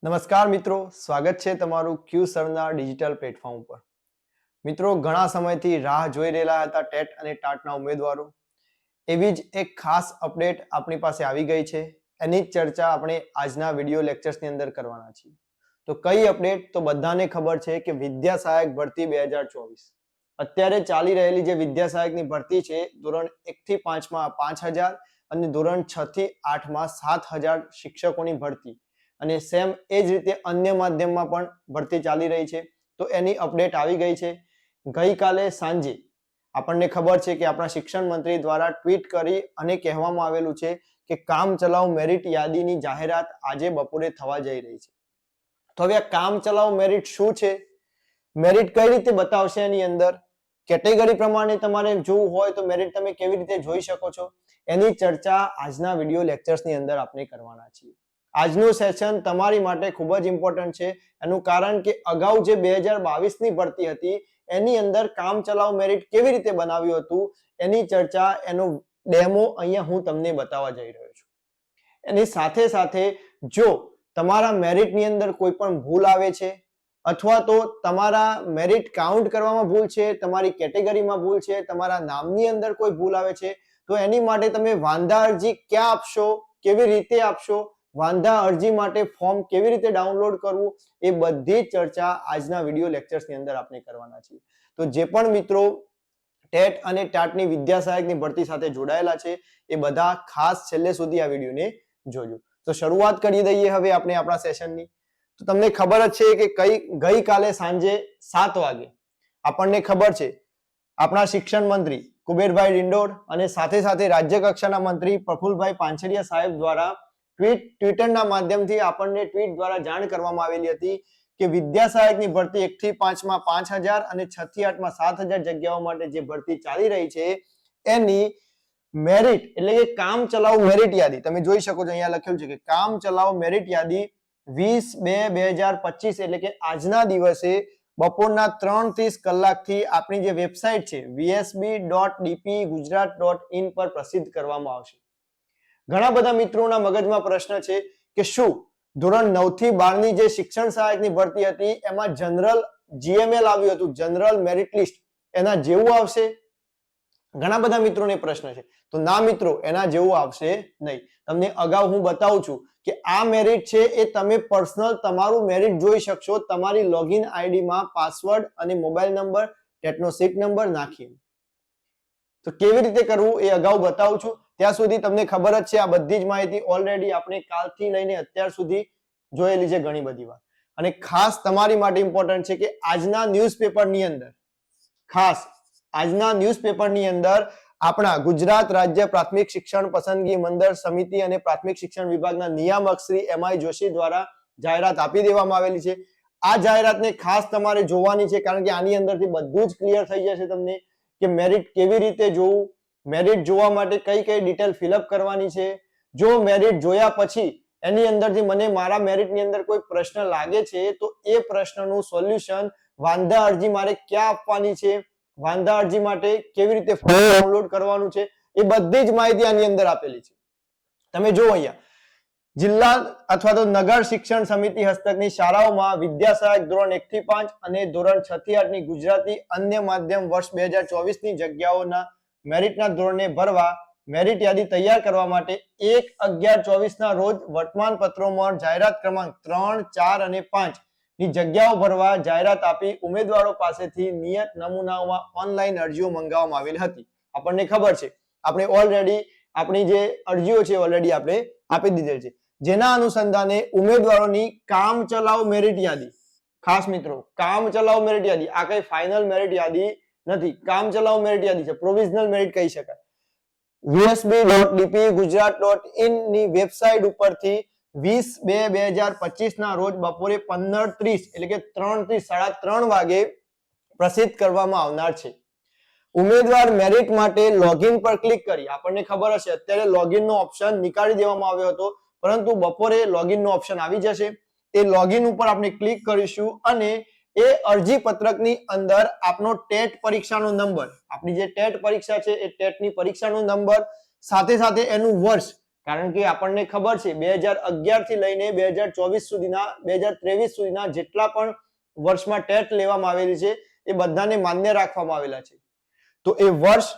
નમસ્કાર મિત્રો, સ્વાગત છે તમારું ક્યુ સરના ડિજિટલ પ્લેટફોર્મ પર। મિત્રો, ઘણા સમયથી રાહ જોઈ રહેલા હતા ટેટ અને ટાટના ઉમેદવારો। એવી જ એક ખાસ અપડેટ આપણી પાસે આવી ગઈ છે। એની જ ચર્ચા આપણે આજના વિડિયો લેક્ચર્સની અંદર કરવાના છીએ। તો કઈ અપડેટ? તો બધાને ખબર છે કે વિદ્યા સહાયક ભરતી 2024 અત્યારે ચાલી રહેલી જે વિદ્યા સહાયકની ભરતી છે, ધોરણ 1 થી 5 માં 5000 અને ધોરણ 6 થી 8 માં 7000 શિક્ષકોની ભરતી અને સેમ એ જ રીતે અન્ય માધ્યમમાં પણ ભરતી ચાલી રહી છે। તો એની અપડેટ આવી ગઈ છે। ગઈકાલે સાંજે આપણને ખબર છે કે આપણા શિક્ષણ મંત્રી દ્વારા ટ્વીટ કરી અને કહેવામાં આવેલું છે કે કામચલાઉ મેરિટ યાદીની જાહેરાત આજે બપોરે થવા જઈ રહી છે। તો હવે આ કામચલાઉ મેરિટ શું છે, મેરિટ કઈ રીતે બતાવશે, એની અંદર કેટેગરી પ્રમાણે તમારે જોવું હોય તો મેરિટ તમે કેવી રીતે જોઈ શકો છો, એની ચર્ચા આજના વિડિયો લેક્ચર્સની અંદર આપણે કરવાના છીએ। આજનું સેશન તમારી માટે ખૂબ જ ઇમ્પોર્ટન્ટ છે। એનું કારણ કે અગાઉ જે 2022 ની ભરતી હતી એની અંદર કામચલાઉ મેરિટ કેવી રીતે બનાવ્યું હતું એની ચર્ચા, એનો ડેમો અહીંયા હું તમને બતાવવા જઈ રહ્યો છું। એની સાથે સાથે જો તમારા મેરિટની અંદર કોઈ પણ ભૂલ આવે છે અથવા તો તમારા મેરિટ કાઉન્ટ કરવામાં ભૂલ છે, તમારી કેટેગરીમાં ભૂલ છે, તમારા નામની અંદર કોઈ ભૂલ આવે છે, તો એની માટે તમે વાંધા અરજી ક્યાં આપશો, કેવી રીતે આપશો, વાંધા અરજી માટે ફોર્મ કેવી રીતે ડાઉનલોડ કરવું, એ બધી ચર્ચા આજના વિડિયો લેક્ચર્સની અંદર આપણે કરવાના છીએ। તો જે પણ મિત્રો ટેટ અને ટાટની વિદ્યા સહાયકની ભરતી સાથે જોડાયેલા છે એ બધા ખાસ છેલ્લે સુધી આ વિડિયોને જોજો। તો શરૂઆત કરી દઈએ હવે આપણે આપણા સેશનની। તો તમને ખબર જ છે કે ગઈકાલે સાંજે 7 વાગે આપણને ખબર છે આપણા શિક્ષણ મંત્રી કુબેરભાઈ ડિંડોર અને સાથે સાથે રાજ્ય કક્ષાના મંત્રી પ્રફુલભાઈ પાનછડિયા સાહેબ દ્વારા ટ્વિટરના માધ્યમથી આપણને ટ્વીટ દ્વારા જાણ કરવામાં આવેલી હતી કે વિદ્યા સહાયકની ભરતી 1 થી 5 માં 5000 અને 6 થી 8 માં 7000 જગ્યાઓ માટે જે ભરતી ચાલી રહી છે એની મેરિટ એટલે કે કામચલાઉ મેરિટ યાદી તમે જોઈ શકો છો, અહીંયા લખેલું છે કે કામચલાઉ મેરિટ યાદી 20/2/2025 એટલે કે આજના દિવસે બપોરના 3:30 કલાકથી આપણી જે વેબસાઇટ છે vsb.dpgujarat.in પર પ્રસિદ્ધ કરવામાં આવશે। ઘણા બધા મિત્રોના મગજમાં પ્રશ્ન છે કે શું ધોરણ 9 થી 12 ની જે શિક્ષણ સહાયકની ભરતી હતી એમાં જનરલ જીએમએલ આવ્યું હતું, જનરલ મેરિટ લિસ્ટ, એના જેવું આવશે? ઘણા બધા મિત્રોને પ્રશ્ન છે। તો ના મિત્રો, એના જેવું આવશે નહીં। તમને અગાઉ હું બતાવું છું કે આ મેરિટ છે એ તમે પર્સનલ તમારું મેરિટ જોઈ શકશો તમારી લોગિન આઈડીમાં પાસવર્ડ અને મોબાઈલ નંબર, ટેટનો સીટ નંબર નાખીને। તો કેવી રીતે કરવું એ અગાઉ બતાવું છું। ત્યાં સુધી તમને ખબર જ છે આ બધી જ માહિતી ઓલરેડી આપણે કાલથી લઈને અત્યાર સુધી જોયેલી છે ઘણી બધી વાર। અને ખાસ તમારી માટે ઇમ્પોર્ટન્ટ છે કે આજના ન્યૂઝપેપરની અંદર આપણા ગુજરાત રાજ્ય પ્રાથમિક શિક્ષણ પસંદગી મંડળ સમિતિ અને પ્રાથમિક શિક્ષણ વિભાગના નિયામક શ્રી એમઆઈ જોશી દ્વારા જાહેરાત આપી દેવામાં આવેલી છે। આ જાહેરાતને ખાસ તમારે જોવાની છે કારણ કે આની અંદરથી બધું જ ક્લિયર થઈ જશે તમને કે મેરિટ કેવી રીતે જોવું, મેરિટ જોવા માટે કઈ કઈ ડિટેલ ફિલઅપ કરવાની છે। જો મેરિટ જોયા પછી એની અંદરથી મને મારા મેરિટની અંદર કોઈ પ્રશ્ન લાગે છે તો એ પ્રશ્નનું સોલ્યુશન વાંધા અરજી મારે ક્યાં આપવાની છે, વાંધા અરજી માટે કેવી રીતે ફોર્મ ડાઉનલોડ કરવાનું છે, એ બધી જ માહિતી આની અંદર આપેલી છે। તમે જો અહીંયા જિલ્લા અથવા તો નગર શિક્ષણ સમિતિ હસ્તકની શાળાઓમાં વિદ્યા સહાયક ધોરણ 1 થી 5 અને ધોરણ 6 થી 8 ની ગુજરાતી અન્ય માધ્યમ વર્ષ 2024 ની જગ્યાઓના મેરિટના ધોરણે ભરવા મેરિટ યાદી તૈયાર કરવા માટે 1/11/24 ના રોજ વર્તમાન પત્રોમાં જાહેરાત ક્રમાંક 3, 4 અને 5 ની જગ્યાઓ ભરવા જાહેરાત આપી ઉમેદવારો પાસેથી નિયત નમૂનાઓમાં ઓનલાઈન અરજીઓ મંગાવવામાં આવેલી હતી। આપણને ખબર છે આપણે ઓલરેડી આપણી જે અરજીઓ છે ઓલરેડી આપણે આપી દીધેલ છે, જેના અનુસંધાને ઉમેદવારોની કામચલાઉ મેરિટ યાદી, ખાસ મિત્રો કામચલાઉ મેરિટ યાદી, આ કઈ ફાઇનલ મેરિટ યાદી નથી, કામચલાઉ મેરિટ યાદી છે, પ્રોવિઝનલ મેરિટ કહી શકાય। vsb.dpgujarat.in ની વેબસાઇટ ઉપરથી 20/2/2025 ના રોજ બપોરે 15:30 એટલે કે 3 થી 3:30 વાગે પ્રસિદ્ધ કરવામાં આવનાર છે। ઉમેદવાર મેરિટ માટે લોગિન પર ક્લિક કરી, આપણને ખબર હશે અત્યારે લોગિન નો ઓપ્શન નીકાળી દેવામાં આવ્યો હતો પરંતુ બપોરે લોગિન નો ઓપ્શન આવી જશે। એ લોગિન ઉપર આપણે ક્લિક કરીશું અને એ અરજી પત્રકની અંદર આપનો ટેટ પરીક્ષાનો નંબર, આપણી જે ટેટ પરીક્ષા છે એ ટેટની પરીક્ષાનો નંબર સાથે સાથે એનું વર્ષ કારણ કે આપણને ખબર છે 2011 થી લઈને 2024 સુધીના 2023 સુધીના જેટલા પણ વર્ષમાં ટેટ લેવામાં આવેલી છે એ બધાને માન્ય રાખવામાં આવેલા છે. તો એ વર્ષ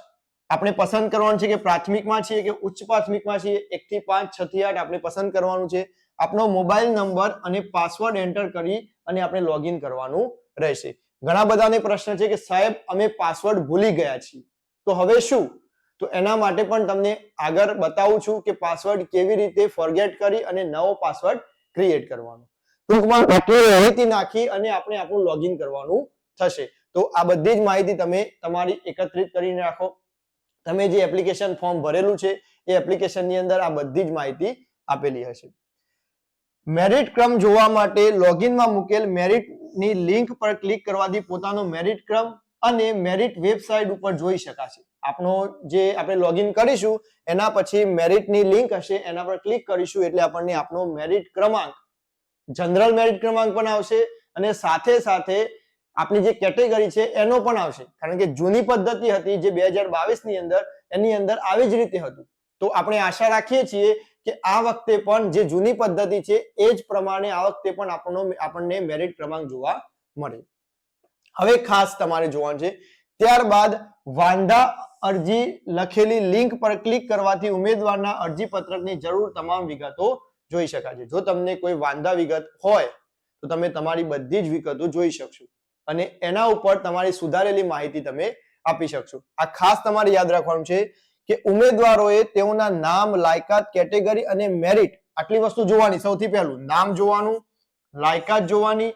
આપણે પસંદ કરવાનું છે કે પ્રાથમિકમાં છીએ કે ઉચ્ચ પ્રાથમિકમાં છીએ. 1 થી 5, 6 થી 8 આપણે પસંદ કરવાનું છે. આપનો મોબાઈલ નંબર અને પાસવર્ડ એન્ટર કરી અને આપણે લોગિન કરવાનું રહેશે. ઘણા બધાને પ્રશ્ન છે કે સાહેબ અમે પાસવર્ડ ભૂલી ગયા છીએ, તો હવે શું? તો એના માટે પણ તમને આગળ બતાવું છું કે પાસવર્ડ કેવી રીતે ફોરગેટ કરી અને નવો પાસવર્ડ ક્રિએટ કરવાનો. ટૂંકમાં આટલી માહિતી નાખી અને આપણે આપણું લોગિન કરવાનું થશે. તો આ બધી જ માહિતી તમે તમારી એકત્રિત કરીને રાખો. તમે જે એપ્લિકેશન ફોર્મ ભરેલું છે એ એપ્લિકેશનની અંદર આ બધી જ માહિતી આપેલી હશે. મેરિટ ક્રમ જોવા માટે લોગિનમાં મૂકેલ મેરિટની લિંક પર ક્લિક કરવાથી પોતાનો મેરિટ ક્રમ અને મેરિટ વેબસાઇટ ઉપર જોઈ શકાશે. આપણો જે આપણે લોગિન કરીશું એના પછી મેરિટની લિંક હશે, એના પર ક્લિક કરીશું એટલે આપણને આપણો મેરિટ ક્રમાંક, જનરલ મેરિટ ક્રમાંક પણ આવશે અને સાથે સાથે આપણી જે કેટેગરી છે એનો પણ આવશે. કારણ કે જૂની પદ્ધતિ હતી જે 2022 ની અંદર, એની અંદર આવી જ રીતે હતું. તો આપણે આશા રાખીએ છીએ કે આ વખતે પણ જે જૂની પદ્ધતિ છે એ જ પ્રમાણે આ વખતે પણ આપણને મેરિટ ક્રમાંક જોવા મળે. હવે ખાસ તમારે જોવાનું છે. ત્યારબાદ વાંધા અરજી લખેલી લિંક પર ક્લિક કરવાથી ઉમેદવારના અરજી પત્રકની જરૂર તમામ વિગતો જોઈ શકાશે. જો તમને કોઈ વાંધા વિગત હોય તો તમે તમારી બધી જ વિગતો જોઈ શકશો અને એના ઉપર તમારી સુધારેલી માહિતી તમે આપી શકશો. આ ખાસ તમારે યાદ રાખવાનું છે કે ઉમેદવારોએ તેઓના નામ, લાયકાત, કેટેગરી અને મેરિટ આટલી વસ્તુ જોવાની. સૌથી પહેલું નામ જોવાનું, લાયકાત જોવાની,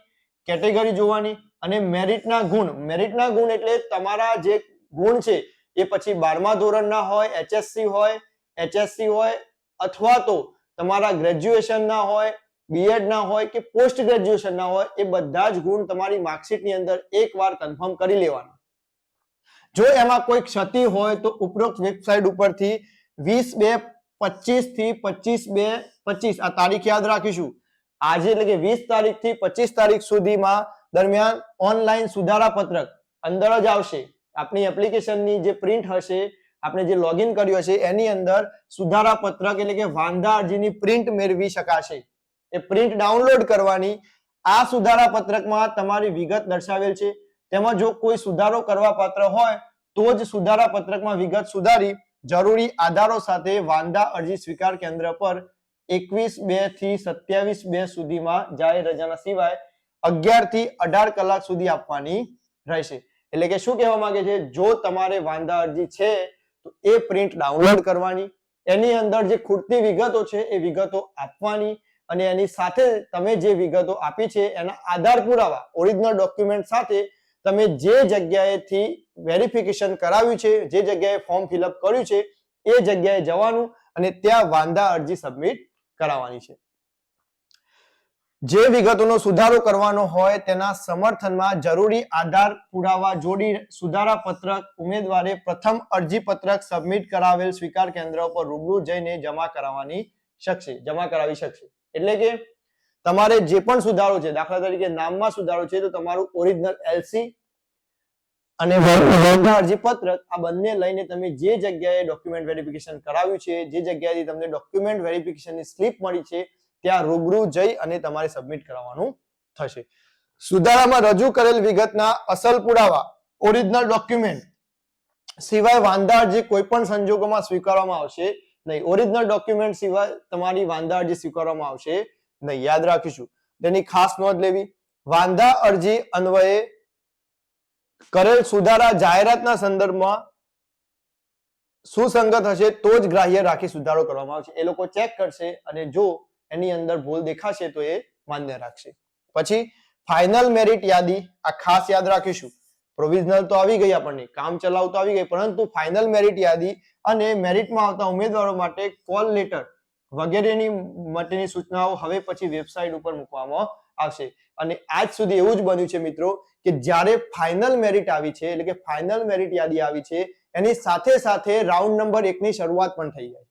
કેટેગરી જોવાની અને મેરિટના ગુણ. મેરિટના ગુણ એટલે તમારા જે ગુણ છે એ પછી 12મા ધોરણના હોય, HSC હોય અથવા તો તમારા ગ્રેજ્યુએશન ના હોય, બીએડ ના હોય કે પોસ્ટ ગ્રેજ્યુએશન ના હોય, એ બધા જ ગુણ તમારી માર્કશીટની અંદર એકવાર કન્ફર્મ કરી લેવાના. જો એમાં કોઈ ક્ષતિ હોય તો ઉપરોક્ત વેબસાઇટ ઉપરથી 20/2/25 થી 25/2/25 આ તારીખ યાદ રાખીશું. આજે એટલે કે 20 તારીખથી 25 તારીખ સુધીમાં દરમિયાન ઓનલાઈન સુધારા પત્રક અંદર જ આવશે. આપણી એપ્લિકેશનની જે પ્રિન્ટ હશે, આપણે જે લોગિન કર્યું હશે એની અંદર સુધારા પત્રક એટલે કે વાંધા અરજીની પ્રિન્ટ મેળવી શકાશે. એ પ્રિન્ટ ડાઉનલોડ કરવાની. આ સુધારા પત્રકમાં તમારી વિગત દર્શાવેલ છે. તેમાં જો કોઈ સુધારો કરવા પાત્ર હોય તો જ સુધારા પત્રકમાં વિગત સુધારી જરૂરી આધારો સાથે વાંધા અરજી સ્વીકાર કેન્દ્ર પર 21/2 થી 27/2 સુધીમાં જાહેર રજાના સિવાય 11 થી 18 કલાક સુધી આપવાની રહેશે. એટલે કે શું કહેવા માંગે છે, જો તમારે વાંધા અરજી છે તો એ પ્રિન્ટ ડાઉનલોડ કરવાની, એની અંદર જે ખૂટતી વિગતો છે એ વિગતો આપવાની અને એની સાથે તમે જે વિગતો આપી છે એના આધાર પુરાવા, ઓરિજિનલ ડોક્યુમેન્ટ સાથે તમે જે જગ્યાએથી વેરિફિકેશન કરાવ્યું છે, જે જગ્યાએ ફોર્મ ફિલઅપ કર્યું છે એ જગ્યાએ જવાનું અને ત્યાં વાંધા અરજી સબમિટ કરાવવાની છે. જે વિગતોનો સુધારો કરવાનો હોય તેના સમર્થનમાં જરૂરી આધાર પુરાવા જોડી સુધારા પત્રક ઉમેદવારે પ્રથમ અરજી પત્રક સબમિટ કરાવેલ સ્વીકાર કેન્દ્ર પર રૂબરૂ જઈને જમા કરાવી શકશે. એટલે કે તમારે જે પણ સુધારો છે, દાખલા તરીકે નામમાં સુધારો છે તો તમારું ઓરિજિનલ LC અને વાંધા અરજી પત્રક આ બંને લઈને તમે જે જગ્યાએ ડોક્યુમેન્ટ વેરિફિકેશન કરાવ્યું છે, જે જગ્યાએથી તમને ડોક્યુમેન્ટ વેરિફિકેશનની સ્લિપ મળી છે ત્યાં રૂબરૂ જઈ અને તમારે સબમિટ કરાવવાનું થશે. સુધારામાં રજૂ કરેલ વિગતના અસલ પુરાવા, ઓરિજિનલ ડોક્યુમેન્ટ સિવાય વાંધા અરજી કોઈ પણ સંજોગોમાં સ્વીકારવામાં આવશે નહીં. ઓરિજિનલ ડોક્યુમેન્ટ સિવાય તમારી વાંધા અરજી સ્વીકારવામાં આવશે નહીં. યાદ રાખીશું, તેની ખાસ નોંધ લેવી. વાંધા અરજી અન્વયે કરેલ સુધારા જાહેરાતના સંદર્ભમાં સુસંગત હશે તો જ ગ્રાહ્ય રાખી સુધારો કરવામાં આવશે. એ લોકો ચેક કરશે અને જો એની અંદર ભૂલ દેખાશે તો એ માન્ય રાખશે. પછી ફાઇનલ મેરિટ યાદી, આ ખાસ યાદ રાખીશું. પ્રોવિઝનલ તો આવી ગઈ, આપણને કામ ચલાવ તો આવી ગઈ, પરંતુ ફાઇનલ મેરિટ યાદી અને મેરિટમાં આવતા ઉમેદવારો માટે કોલ લેટર વગેરેની માટેની સૂચનાઓ હવે પછી વેબસાઇટ ઉપર મૂકવામાં આવશે. અને આજ સુધી એવું જ બન્યું છે મિત્રો કે જ્યારે ફાઇનલ મેરિટ આવી છે, એટલે કે ફાઇનલ મેરિટ યાદી આવી છે, એની સાથે સાથે રાઉન્ડ નંબર 1 ની શરૂઆત પણ થઈ જાય.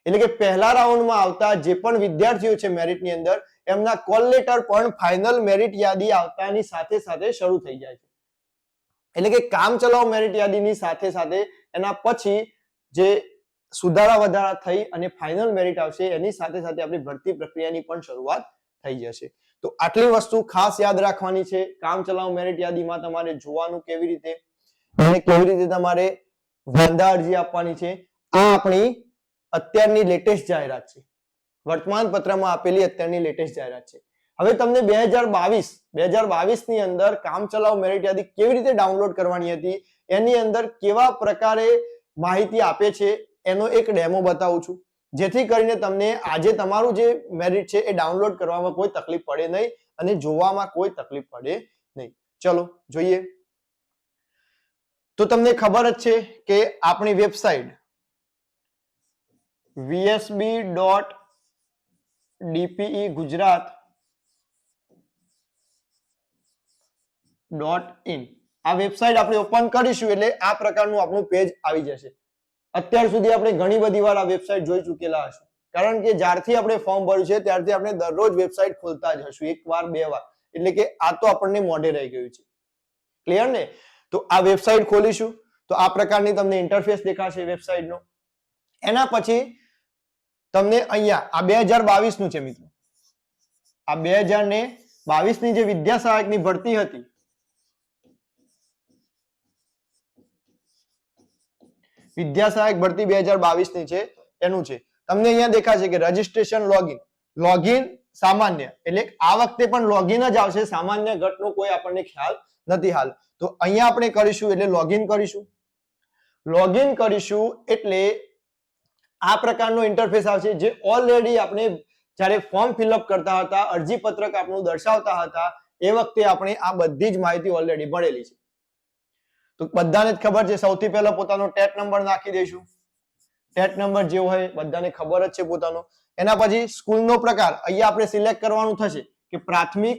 એટલે કે પહેલા રાઉન્ડમાં આવતા જે પણ વિદ્યાર્થીઓ છે મેરિટની અંદર, એમના કોલ લેટર પણ ફાઇનલ મેરિટ યાદી આવતાની સાથે સાથે શરૂ થઈ જાય છે. એટલે કે કામ ચલાવ મેરિટ યાદીની સાથે સાથે એના પછી જે સુધારા વધારા થઈ અને ફાઇનલ મેરિટ આવશે, એની સાથે સાથે આપણી ભરતી પ્રક્રિયાની પણ શરૂઆત થઈ જશે. તો આટલી વસ્તુ ખાસ યાદ રાખવાની છે. કામચલાઉ મેરિટ યાદીમાં તમારે જોવાનું કેવી રીતે અને કેવી રીતે તમારે વાંધા અરજી આપવાની છે. આ આપણી અત્યારની લેટેસ્ટ જાહેરાત છે, વર્તમાન પત્રમાં આપેલી અત્યારની લેટેસ્ટ જાહેરાત છે. હવે તમને 2022 ની અંદર કામચલાઉ મેરિટ યાદી કેવી રીતે ડાઉનલોડ કરવાની હતી, એની અંદર કેવા પ્રકારે માહિતી આપે છે, એનો એક ડેમો બતાવું છું, જેથી કરીને તમને આજે તમારું જે મેરિટ છે એ ડાઉનલોડ કરવામાં કોઈ તકલીફ પડે નહીં અને જોવામાં કોઈ તકલીફ પડે નહીં. ચલો જોઈએ. તો તમને ખબર જ છે કે આપણી વેબસાઇટ vsb.dpegujarat.in આ વેબસાઇટ આપણે ઓપન કરીશું એટલે આ પ્રકારનું આપણું પેજ આવી જશે. અત્યાર સુધી આપણે ઘણી બધી વાર આ વેબસાઇટ જોઈ ચૂકેલા હશું, કારણ કે જ્યારથી આપણે ફોર્મ ભર્યું છે ત્યારથી આપણે દરરોજ વેબસાઇટ ખોલતા જ હશું, એક વાર બે વાર, એટલે કે આ તો આપણને મોઢે રહી ગયું છે. ક્લિયર ને? તો આ વેબસાઇટ ખોલીશું તો આ પ્રકારની તમને ઇન્ટરફેસ દેખાશે વેબસાઇટનો. એના પછી તમને અહીંયા આ 2022 નું છે મિત્રો, આ 2022 ની જે વિદ્યા સહાયકની ભરતી હતી, વિદ્યા સહાયક ભરતી 2022 ની છે એનું છે. તમને અહીંયા દેખાશે કે રજીસ્ટ્રેશન લોગિન સામાન્ય, એટલે આ વખતે પણ લોગિન જ આવશે, સામાન્ય ઘટનો કોઈ આપણને ખ્યાલ નથી હાલ. તો અહીંયા આપણે કરીશું એટલે લોગિન કરીશું એટલે આ પ્રકારનો ઇન્ટરફેસ આવશે, જે ઓલરેડી આપણે જ્યારે ફોર્મ ફિલઅપ કરતા હતા, અરજી પત્રક આપણું દર્શાવતા હતા, એ વખતે આપણે આ બધી જ માહિતી ઓલરેડી ભરેલી છે. તો બધાને જ ખબર છે. સૌથી પહેલા પોતાનો ટેટ નંબર નાખી દઈશું. ટેટ નંબર જે હોય બધાને ખબર જ છે પોતાનો. એના પછી સ્કૂલનો પ્રકાર અહીંયા આપણે સિલેક્ટ કરવાનું થશે કે પ્રાથમિક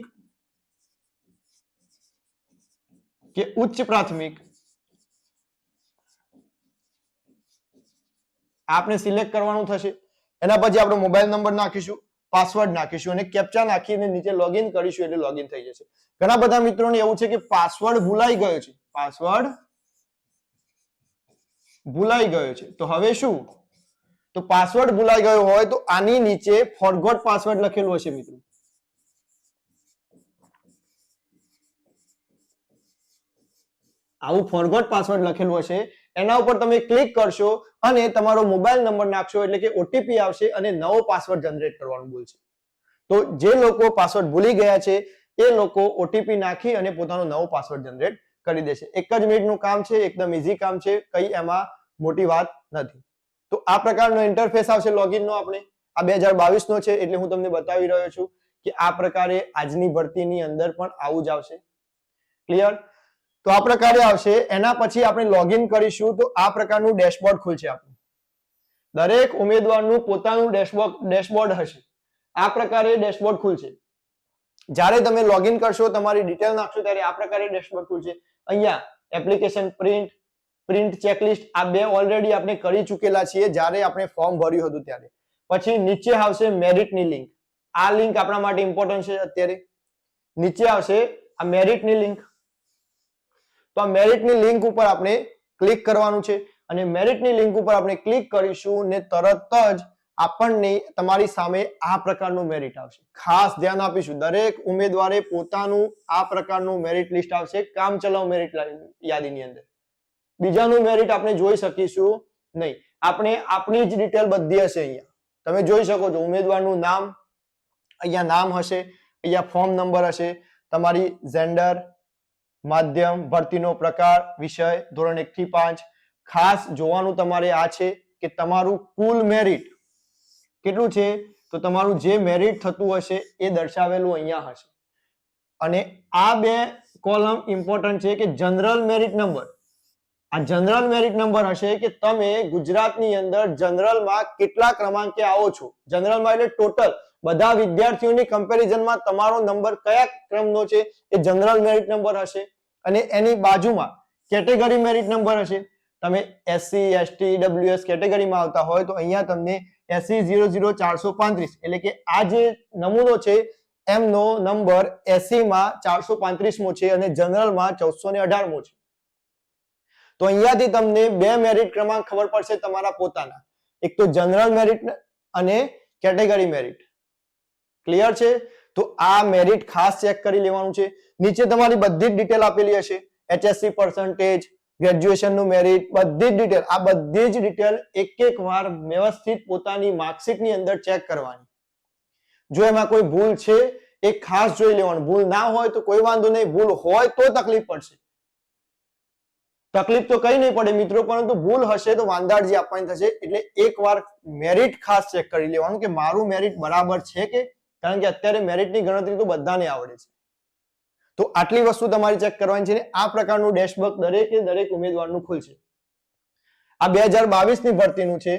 કે ઉચ્ચ પ્રાથમિક. આપણે સિલેક્ટ કરવાનું થશે. એના પછી આપણો મોબાઈલ નંબર નાખીશું, પાસવર્ડ નાખીશું અને કેપ્ચા નાખીને નીચે લોગિન કરીશું એટલે લોગિન થઈ જશે. ઘણા બધા મિત્રોને એવું છે કે પાસવર્ડ ભૂલાઈ ગયો છે, તો હવે શું? તો પાસવર્ડ ભૂલાઈ ગયો હોય તો આની નીચે ફોરગોટ પાસવર્ડ લખેલું હશે મિત્રો. આવું ફોરગોટ પાસવર્ડ લખેલું હશે, એના ઉપર તમે ક્લિક કરશો અને તમારો મોબાઈલ નંબર નાખશો એટલે કે ઓટીપી આવશે અને નવો પાસવર્ડ જનરેટ કરવાનું બોલશે. તો જે લોકો પાસવર્ડ ભૂલી ગયા છે એ લોકો ઓટીપી નાખી અને પોતાનો નવો પાસવર્ડ જનરેટ કરી દેશે. 1 જ મિનિટનું કામ છે, એકદમ ઈઝી કામ છે, કઈ એમાં મોટી વાત નથી. તો આ પ્રકારનો ઇન્ટરફેસ આવશે લોગિનનો. આપણે આ 2022 નો છે એટલે હું તમને બતાવી રહ્યો છું કે આ પ્રકારે આજની ભરતીની અંદર પણ આવું જ આવશે. ક્લિયર? તો આ પ્રકારે આવશે. એના પછી આપણે લોગિન કરીશું તો આ પ્રકારનું ડેશબોર્ડ ખુલશે. આપણું દરેક ઉમેદવારનું પોતાનું ડેશબોર્ડ હશે. આ પ્રકારે ડેશબોર્ડ ખુલશે. જ્યારે તમે લોગિન કરશો, તમારી ડિટેલ નાખશો ત્યારે આ પ્રકારે ડેશબોર્ડ ખુલશે. અહીંયા એપ્લિકેશન પ્રિન્ટ ચેકલિસ્ટ આ બે ઓલરેડી આપણે કરી ચૂકેલા છીએ જ્યારે આપણે ફોર્મ ભર્યું હતું ત્યારે. પછી નીચે આવશે મેરિટની લિંક. આ લિંક આપણા માટે ઇમ્પોર્ટન્ટ છે અત્યારે. નીચે આવશે આ મેરિટની લિંક. તો આ મેરિટની લિંક ઉપર આપણે ક્લિક કરવાનું છે અને મેરિટની લિંક ઉપર આપણે ક્લિક કરીશું ને તરત જ આપણને તમારી સામે આ પ્રકારનું મેરિટ આવશે. ખાસ ધ્યાન આપીશું, દરેક ઉમેદવારે પોતાનું આ પ્રકારનું મેરિટ લિસ્ટ આવશે કામચલાઉ મેરિટ યાદીની અંદર. બીજાનું મેરિટ આપણે જોઈ શકીશું નહીં. આપણે આપણી જ ડિટેલ બધી હશે. અહીંયા તમે જોઈ શકો છો ઉમેદવારનું નામ, અહીંયા નામ હશે, અહીંયા ફોર્મ નંબર હશે, તમારી જેન્ડર, માધ્યમ, ભરતીનો પ્રકાર, વિષય, ધોરણ 1 થી 5. ખાસ જોવાનું તમારે આ છે કે તમારું કુલ મેરિટ કેટલું છે, તો તમારું જે મેરિટ થતું હશે એ દર્શાવેલું અહીંયા હશે. અને આ બે કોલમ ઇમ્પોર્ટન્ટ છે કે જનરલ મેરિટ નંબર. આ જનરલ મેરિટ નંબર હશે કે તમે ગુજરાતની અંદર જનરલમાં કેટલા ક્રમાંકે આવો છો. જનરલમાં એટલે ટોટલ બધા વિદ્યાર્થીઓની કમ્પેરિઝનમાં તમારો નંબર કયા ક્રમનો છે એ જનરલ મેરિટ નંબર હશે. અને એની બાજુમાં કેટેગરી મેરિટ નંબર હશે. તમે SC ST EWS કેટેગરીમાં આવતા હોય તો અહીંયા તમને SC 00435 એટલે કે આ જે નમૂનો છે એમનો નંબર SC માં 435મો છે અને જનરલમાં 1418મો છે. તો અહીંયાથી તમને બે મેરિટ ક્રમાંક ખબર પડશે તમારા પોતાના. એક તો જનરલ મેરિટ અને કેટેગરી મેરિટ. ક્લિયર છે? તો આ મેરિટ ખાસ ચેક કરી લેવાનું છે. નીચે તમારી બધી જ ડિટેલ આપેલી હશે, HSC પર્સન્ટેજ, ગ્રેજ્યુએશન નું મેરિટ, બધી જ ડિટેલ. આ બધી જ ડિટેલ એક વાર વ્યવસ્થિત પોતાની માર્કશીટની અંદર ચેક કરવાની. જો એમાં કોઈ ભૂલ છે એ ખાસ જોઈ લેવાનું. ભૂલ ના હોય તો કોઈ વાંધો નહીં, ભૂલ હોય તો તકલીફ પડશે. તકલીફ તો કઈ નહીં પડે મિત્રો, પરંતુ ભૂલ હશે તો વાંધારજી આપવાની થશે. એટલે એકવાર મેરિટ ખાસ ચેક કરી લેવાનું કે મારું મેરિટ બરાબર છે કે, કારણ કે અત્યારે મેરિટની ગણતરી તો બધાને આવડે છે. તો આટલી વસ્તુ તમારી ચેક કરવાની છે. આ પ્રકારનું ડેશબોર્ડ દરેક ઉમેદવારનું ખુલશે. આ 2022 ની ભરતીનું છે.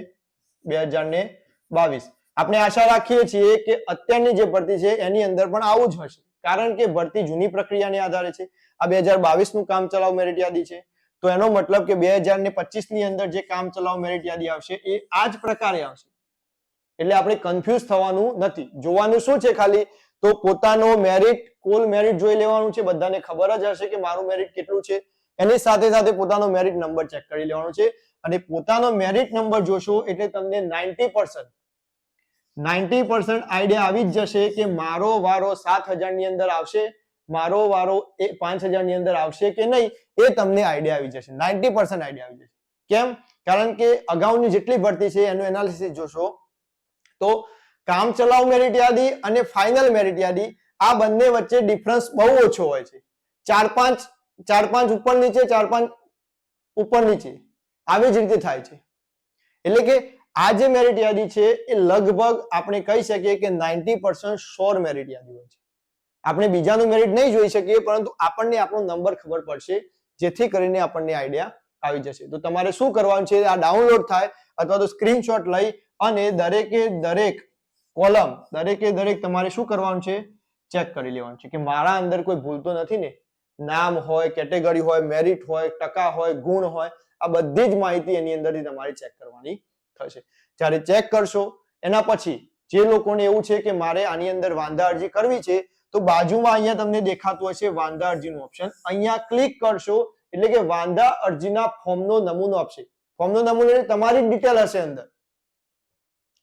2022 આપણે આશા રાખીએ છીએ કે અત્યારની જે ભરતી છે એની અંદર પણ આવું જ હશે, કારણ કે ભરતી જૂની પ્રક્રિયાને આધારે છે. આ 2022 નું કામ ચલાવ મેરિટ યાદી છે. તો એનો મતલબ કે 2025 ની અંદર જે કામ ચલાવ મેરિટ યાદી આવશે એ આ જ પ્રકારે આવશે. એટલે આપણે કન્ફ્યુઝ થવાનું નથી. જોવાનું શું છે ખાલી, તો પોતાનો મેરિટ, કુલ મેરિટ જોઈ લેવાનું છે. બધાને ખબર જ હશે કે મારું મેરિટ કેટલું છે. એની સાથે સાથે પોતાનો મેરિટ નંબર ચેક કરી લેવાનો છે. અને પોતાનો મેરિટ નંબર જોશો એટલે તમને 90% આઈડિયા આવી જ જશે કે મારો વારો 7000 ની અંદર આવશે, મારો વારો 5000 ની અંદર આવશે કે નહીં, એ તમને આઈડિયા આવી જશે. 90% આઈડિયા આવી જશે. કેમ? કારણ કે અગાઉની જેટલી ભરતી છે એનું એનાલિસિસ જોશો તો કામ ચલાવ મેરિટ યાદી અને ફાઇનલ મેરિટ યાદી આ બંને વચ્ચે ડિફરન્સ બહુ ઓછો હોય છે. 4-5 ઉપર નીચે, 4-5 ઉપર નીચે આવી જ રીતે થાય છે. એટલે કે આ જે મેરિટ યાદી છે એ લગભગ આપણે કહી શકીએ કે 90% શ્યોર મેરિટ યાદી હોય છે. આપણે બીજાનું મેરિટ નહીં જોઈ શકીએ, પરંતુ આપણને આપણો નંબર ખબર પડશે, જેથી કરીને આપણને આઈડિયા આવી જશે. તો તમારે શું કરવાનું છે, આ ડાઉનલોડ થાય અથવા તો સ્ક્રીનશોટ લઈ અને દરેકે દરેક તમારે શું કરવાનું છે, ચેક કરી લેવાનું છે કે મારા અંદર કોઈ ભૂલ તો નથી ને. નામ હોય, કેટેગરી હોય, મેરિટ હોય, ટકા હોય, ગુણ હોય, આ બધી જ માહિતી એની અંદરથી તમારે ચેક કરવાની થશે. જ્યારે ચેક કરશો એના પછી જે લોકોને એવું છે કે મારે આની અંદર વાંધા અરજી કરવી છે, તો બાજુમાં અહીંયા તમને દેખાતું હશે વાંધા અરજીનું ઓપ્શન. અહીંયા ક્લિક કરશો એટલે કે વાંધા અરજીના ફોર્મનો નમૂનો આપશે. ફોર્મનો નમૂનો એટલે તમારી ડિટેલ હશે અંદર,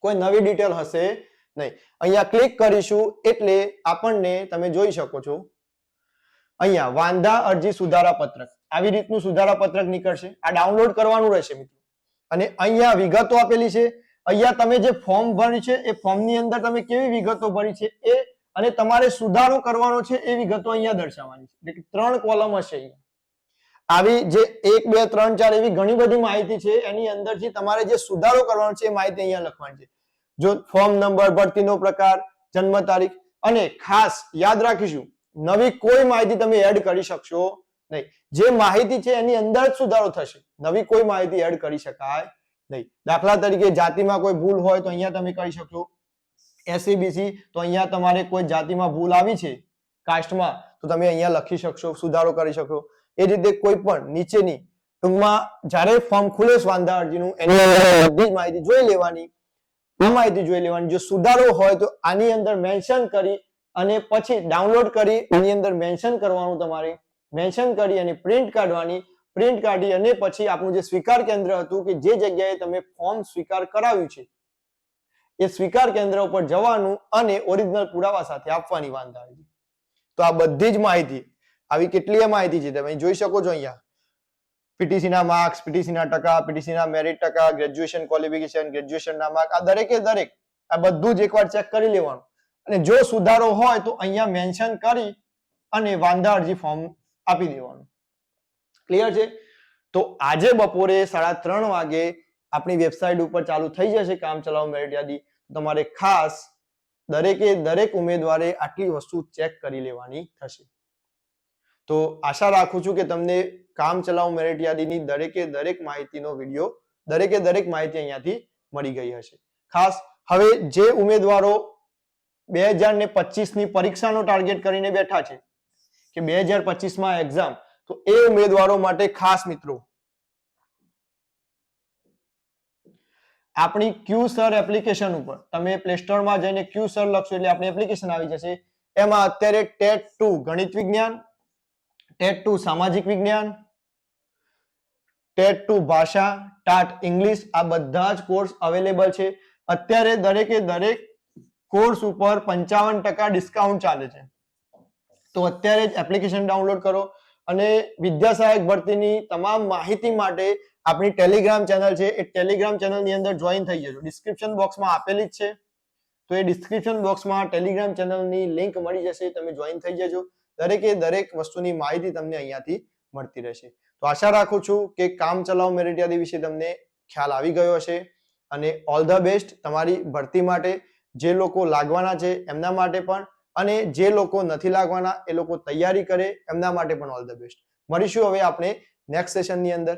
કોઈ નવી ડિટેલ હશે નહીં. અહીંયા ક્લિક કરીશું એટલે આપણને તમે જોઈ શકો છો અહીંયા વાંધા અરજી સુધારા પત્રક, આવી રીતનું સુધારા પત્રક નીકળશે. આ ડાઉનલોડ કરવાનું રહેશે મિત્રો. અને અહીંયા વિગતો આપેલી છે. અહીંયા તમે જે ફોર્મ ભર્યું છે એ ફોર્મની અંદર તમે કેવી વિગતો ભરી છે એ અને તમારે સુધારો કરવાનો છે એ વિગતો અહીંયા દર્શાવવાની છે. એટલે 3 કોલમ હશે. અહીંયા આવી જે 1 2 3 4 એવી ઘણી બધી માહિતી છે, એની અંદરથી તમારે જે સુધારો કરવાનો છે એ માહિતી અહીંયા લખવાની છે. જો ફોર્મ નંબર, ભરતીનો પ્રકાર, જન્મ તારીખ, અને ખાસ યાદ રાખીશું નવી કોઈ માહિતી તમે એડ કરી શકશો નહીં. જે માહિતી છે એની અંદર જ સુધારો થશે, નવી કોઈ માહિતી એડ કરી શકાય નહીં. દાખલા તરીકે જાતિમાં કોઈ ભૂલ હોય તો અહીંયા તમે કરી શકશો. SCBC તો અહીંયા તમારે કોઈ જાતિમાં ભૂલ આવી છે કાસ્ટમાં તો તમે અહીંયા લખી શકશો, સુધારો કરી શકો. એ રીતે કોઈ પણ નીચેની ટૂંકમાં જ્યારે ફોર્મ ખુલે વાંધા અરજીનું એની અંદર બધી માહિતી જોઈ લેવાની. આ માહિતી જોઈ લેવાની. જો સુધારો હોય તો આની અંદર મેન્શન કરી અને પછી ડાઉનલોડ કરી આની અંદર મેન્શન કરવાનું, તમારે મેન્શન કરી અને પ્રિન્ટ કાઢવાની. પ્રિન્ટ કાઢી અને પછી આપણું જે સ્વીકાર કેન્દ્ર હતું કે જે જગ્યાએ તમે ફોર્મ સ્વીકાર કરાવ્યું છે એ સ્વીકાર કેન્દ્ર ઉપર જવાનું અને ઓરિજિનલ પુરાવા સાથે આપવાની વાંધા અરજી. તો આ બધી જ માહિતી, આવી કેટલીય માહિતી છે તમે જોઈ શકો છો. અહીંયા પીટીસી ના માર્ક્સ, પીટીસી ના ટકા, પીટીસી ના મેરિટ ટકા, ગ્રેજ્યુએશન ક્વોલિફિકેશન, ગ્રેજ્યુએશન ના માર્ક, આ દરેકે દરેક આ બધું જ એકવાર ચેક કરી લેવાનું. અને જો સુધારો હોય તો અહીંયા મેન્શન કરી અને વાંધા અરજી ફોર્મ આપી દેવાનું. ક્લિયર છે? તો આજે બપોરે 3:30 વાગે આપણી વેબસાઇટ ઉપર ચાલુ થઈ જશે કામ ચલાવ મેરિટ યાદી. તમારે ખાસ દરેક ઉમેદવારે આટલી વસ્તુ ચેક કરી લેવાની થશે. તો આશા રાખું છું કે તમને કામ ચલાવ મેરિટ યાદીની દરેક માહિતીનો વિડીયો, દરેક માહિતી અહીંયાથી મળી ગઈ હશે. ખાસ હવે જે ઉમેદવારો 2025 ની પરીક્ષાનો ટાર્ગેટ કરીને બેઠા છે કે 2025 માં એક્ઝામ, તો એ ઉમેદવારો માટે ખાસ મિત્રો આપણી QSir એપ્લિકેશન ઉપર તમે પ્લે સ્ટોરમાં જઈને QSir લખશો એટલે આપણી એપ્લિકેશન આવી જશે. એમાં અત્યારે ટેટ 2 ગણિત વિજ્ઞાન, ટેટ 2 સામાજિક વિજ્ઞાન, ટેટ ટુ ભાષા, ટાટ ઇંગ્લિશ, આ બધા જ કોર્સ અવેલેબલ છે. અત્યારે દરેકે દરેક કોર્સ ઉપર 55% ડિસ્કાઉન્ટ ચાલે છે. તો અત્યારે જ એપ્લિકેશન ડાઉનલોડ કરો અને વિદ્યા સહાયક ભરતીની તમામ માહિતી માટે આપણી ટેલિગ્રામ ચેનલ છે એ ટેલિગ્રામ ચેનલની અંદર જોઈન થઈ જજો. ડિસ્ક્રિપ્શન બોક્સમાં આપેલી જ છે. તો એ ડિસ્ક્રિપ્શન બોક્સમાં ટેલિગ્રામ ચેનલની લિંક મળી જશે, તમે જોઈન થઈ જજો. દરેકે દરેક વસ્તુની માહિતી તમને અહીંયાથી મળતી રહેશે. તો આશા રાખું છું કે કામ ચલાવ મેરિટ યાદી વિશે તમને ખ્યાલ આવી ગયો હશે અને ઓલ ધ બેસ્ટ તમારી ભરતી માટે. જે લોકો લાગવાના છે એમના માટે પણ, અને જે લોકો નથી લાગવાના એ લોકો તૈયારી કરે એમના માટે પણ ઓલ ધ બેસ્ટ. મળીશું હવે આપણે નેક્સ્ટ સેશનની અંદર.